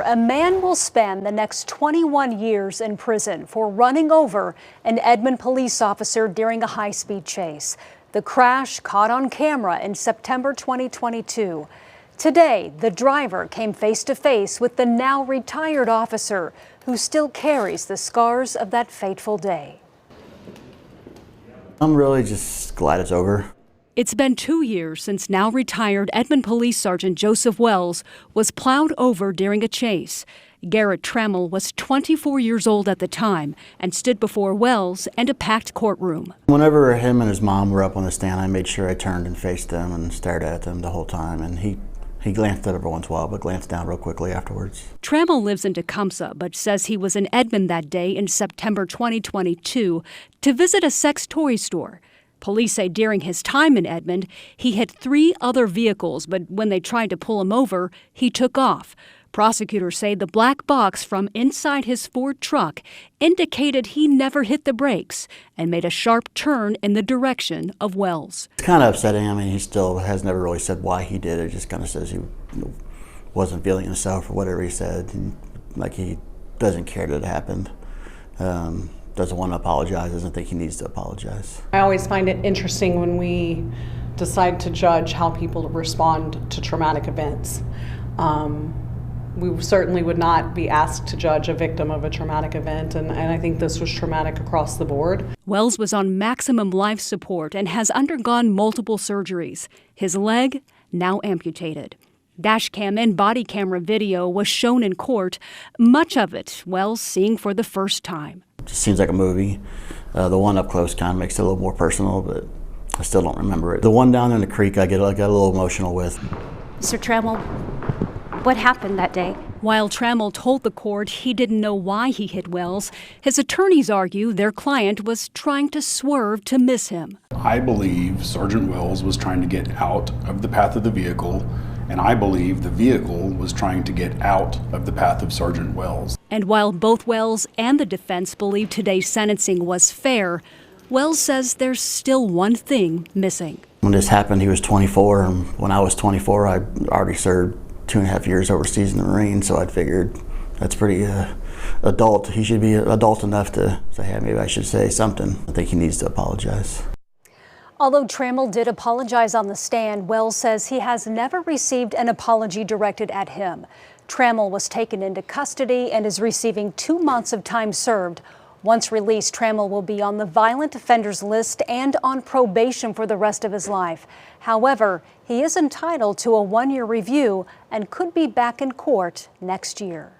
A man will spend the next 21 years in prison for running over an Edmond police officer during a high-speed chase. The crash caught on camera in September 2022. Today, the driver came face to face with the now retired officer who still carries the scars of that fateful day. I'm really just glad it's over. It's been 2 years since now retired Edmond Police Sergeant Joseph Wells was plowed over during a chase. Garrett Trammell was 24 years old at the time and stood before Wells and a packed courtroom. Whenever him and his mom were up on the stand, I made sure I turned and faced them and stared at them the whole time. And he glanced at every once in a while, but glanced down real quickly afterwards. Trammell lives in Tecumseh, but says he was in Edmond that day in September 2022 to visit a sex toy store. Police say during his time in Edmond, he hit 3 other vehicles, but when they tried to pull him over, he took off. Prosecutors say the black box from inside his Ford truck indicated he never hit the brakes and made a sharp turn in the direction of Wells. It's kind of upsetting. I mean, he still has never really said why he did it. Just kind of says he wasn't feeling himself or whatever he said. And like he doesn't care that it happened. Doesn't want to apologize, doesn't think he needs to apologize. I always find it interesting when we decide to judge how people respond to traumatic events. We certainly would not be asked to judge a victim of a traumatic event, and I think this was traumatic across the board. Wells was on maximum life support and has undergone multiple surgeries. His leg now amputated. Dashcam and body camera video was shown in court, much of it Wells seeing for the first time. It seems like a movie. The one up close kind of makes it a little more personal, but I still don't remember it. The one down in the creek I got a little emotional with. Mr. Trammell, what happened that day? While Trammell told the court he didn't know why he hit Wells, his attorneys argue their client was trying to swerve to miss him. I believe Sergeant Wells was trying to get out of the path of the vehicle, and I believe the vehicle was trying to get out of the path of Sergeant Wells. And while both Wells and the defense believe today's sentencing was fair, Wells says there's still one thing missing. When this happened, he was 24, and when I was 24, I already served 2.5 years overseas in the Marines, so I figured that's pretty adult. He should be adult enough to say, hey, maybe I should say something. I think he needs to apologize. Although Trammell did apologize on the stand, Wells says he has never received an apology directed at him. Trammell was taken into custody and is receiving 2 months of time served. Once released, Trammell will be on the violent offenders list and on probation for the rest of his life. However, he is entitled to a 1-year review and could be back in court next year.